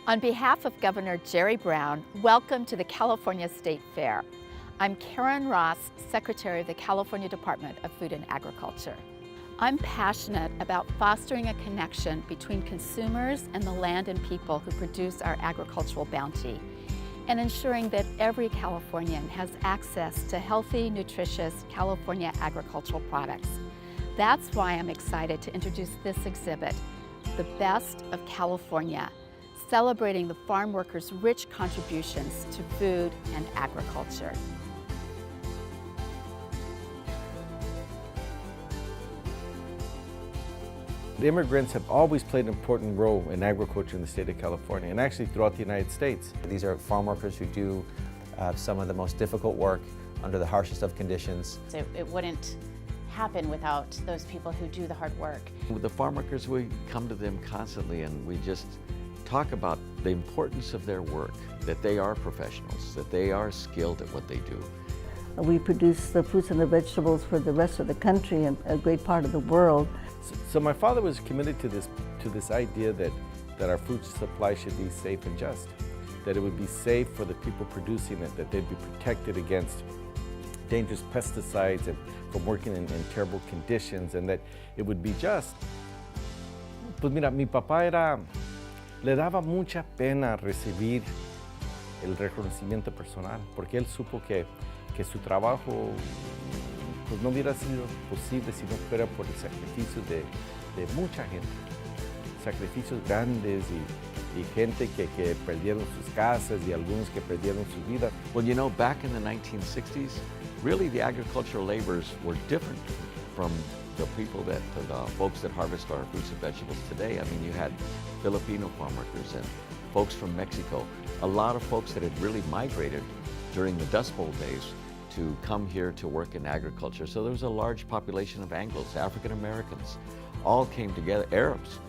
On behalf of Governor Jerry Brown, welcome to the California State Fair. I'm Karen Ross, Secretary of the California Department of Food and Agriculture. I'm passionate about fostering a connection between consumers and the land and people who produce our agricultural bounty, and ensuring that every Californian has access to healthy, nutritious California agricultural products. That's why I'm excited to introduce this exhibit, The Best of California, celebrating the farm workers' rich contributions to food and agriculture. The immigrants have always played an important role in agriculture in the state of California and actually throughout the United States. These are farm workers who do some of the most difficult work under the harshest of conditions. It wouldn't happen without those people who do the hard work. With the farm workers, we come to them constantly and we just talk about the importance of their work, that they are professionals, that they are skilled at what they do. We produce the fruits and the vegetables for the rest of the country and a great part of the world. So my father was committed to this idea that our food supply should be safe and just, that it would be safe for the people producing it, that they'd be protected against dangerous pesticides and from working in terrible conditions, and that it would be just. Pues mira, mi papá le daba mucha pena recibir el reconocimiento personal, porque él supo que su trabajo pues no hubiera sido posible si no fuera por el sacrificio de mucha gente, sacrificios grandes y gente que perdieron sus casas y algunos que perdieron su vida. Well, you know, back in the 1960s, really the agricultural laborers were different from the folks that harvest our fruits and vegetables today. I mean, you had Filipino farm workers and folks from Mexico, a lot of folks that had really migrated during the Dust Bowl days to come here to work in agriculture. So there was a large population of Anglos, African Americans, all came together, Arabs,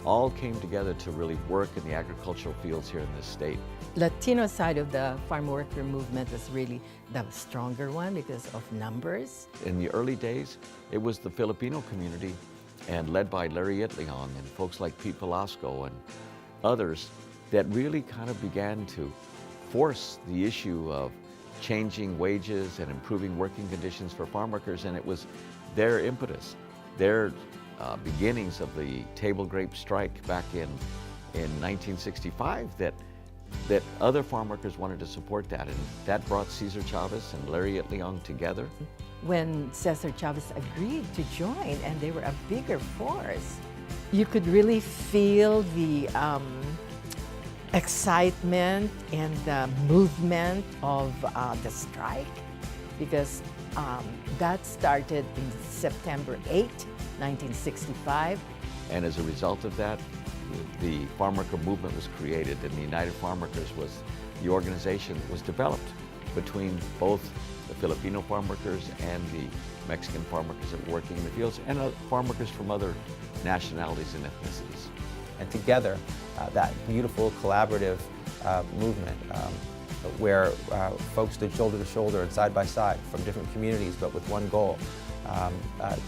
all came together to really work in the agricultural fields here in this state. Latino side of the farm worker movement was really the stronger one because of numbers. In the early days, it was the Filipino community and led by Larry Itliong and folks like Pete Velasco and others that really kind of began to force the issue of changing wages and improving working conditions for farm workers, and it was their impetus, their beginnings of the table grape strike back in 1965 that other farm workers wanted to support that, and that brought Cesar Chavez and Larry Itliong together. When Cesar Chavez agreed to join, and they were a bigger force, you could really feel the excitement and the movement of the strike, because that started in September 8, 1965. And as a result of that, the farm worker movement was created, and the United Farm Workers the organization was developed between both the Filipino farm workers and the Mexican farm workers that were working in the fields, and farm workers from other nationalities and ethnicities. And together, that beautiful collaborative movement where folks stood shoulder to shoulder and side by side from different communities, but with one goal,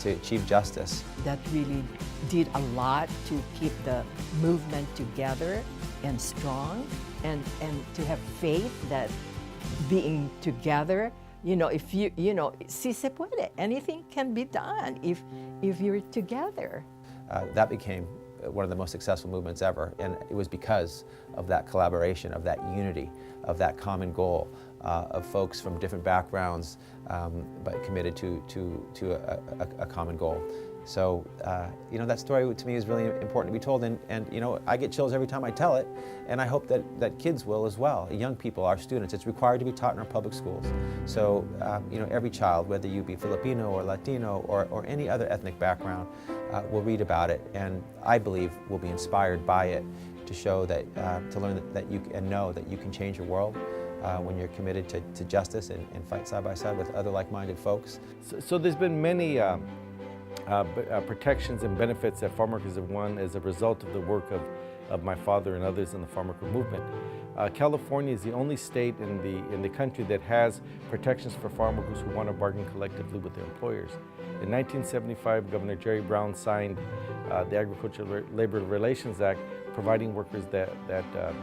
to achieve justice. That really did a lot to keep the movement together and strong, and to have faith that being together, you know, if you know, si se puede, anything can be done if you're together. That became one of the most successful movements ever, and it was because of that collaboration, of that unity, of that common goal, of folks from different backgrounds, but committed to a common goal. So, you know, that story to me is really important to be told, and you know, I get chills every time I tell it, and I hope that kids will as well, young people, our students. It's required to be taught in our public schools. So, you know, every child, whether you be Filipino or Latino or any other ethnic background, will read about it, and I believe will be inspired by it to show that, to learn that you and know that you can change your world when you're committed to justice and fight side by side with other like-minded folks. So there's been many protections and benefits that farm workers have won as a result of the work of my father and others in the farm worker movement. California is the only state in the country that has protections for farm workers who want to bargain collectively with their employers. In 1975, Governor Jerry Brown signed the Agricultural Labor Relations Act, providing workers that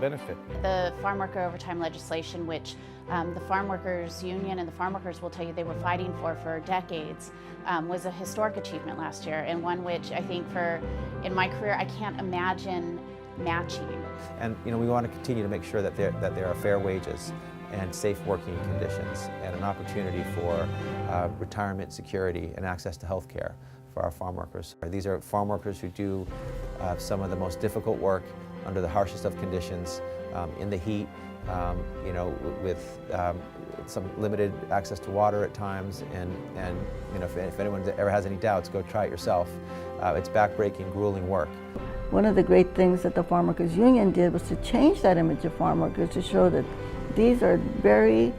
benefit. The farm worker overtime legislation, which the Farm Workers Union and the farm workers will tell you they were fighting for decades, was a historic achievement last year, and one which I think in my career I can't imagine matching. And we want to continue to make sure that there are fair wages and safe working conditions and an opportunity for retirement security and access to health care for our farm workers. These are farm workers who do some of the most difficult work under the harshest of conditions, in the heat, with some limited access to water at times, and if anyone ever has any doubts, go try it yourself. It's backbreaking, grueling work. One of the great things that the Farm Workers Union did was to change that image of farm workers, to show that these are very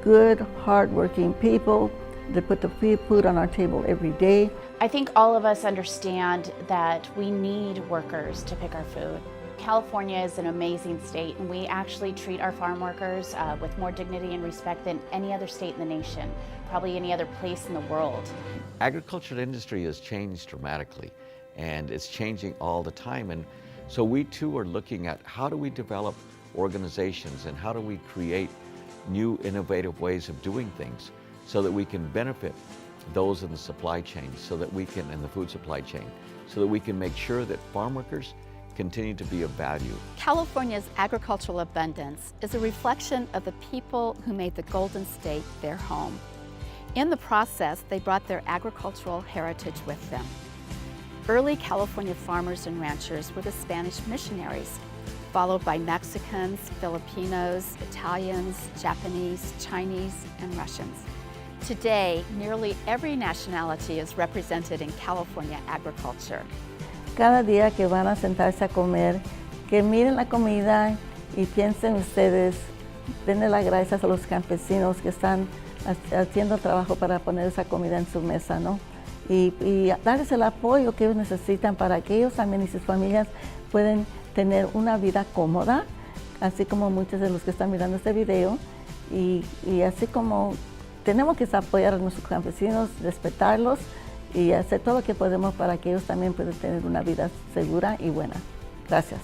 good, hard-working people that put the food on our table every day. I think all of us understand that we need workers to pick our food. California is an amazing state, and we actually treat our farm workers with more dignity and respect than any other state in the nation, probably any other place in the world. Agricultural industry has changed dramatically, and it's changing all the time. And so we too are looking at how do we develop organizations and how do we create new innovative ways of doing things so that we can benefit those in the supply chain, so that we can, in the food supply chain, so that we can make sure that farm workers continue to be of value. California's agricultural abundance is a reflection of the people who made the Golden State their home. In the process, they brought their agricultural heritage with them. Early California farmers and ranchers were the Spanish missionaries, followed by Mexicans, Filipinos, Italians, Japanese, Chinese, and Russians. Today, nearly every nationality is represented in California agriculture. Cada día que van a sentarse a comer, que miren la comida y piensen ustedes, denle las gracias a los campesinos que están haciendo trabajo para poner esa comida en su mesa, ¿no? Y darles el apoyo que ellos necesitan para que ellos también y sus familias pueden tener una vida cómoda, así como muchos de los que están mirando este video, y así como tenemos que apoyar a nuestros campesinos, respetarlos y hacer todo lo que podemos para que ellos también puedan tener una vida segura y buena. Gracias.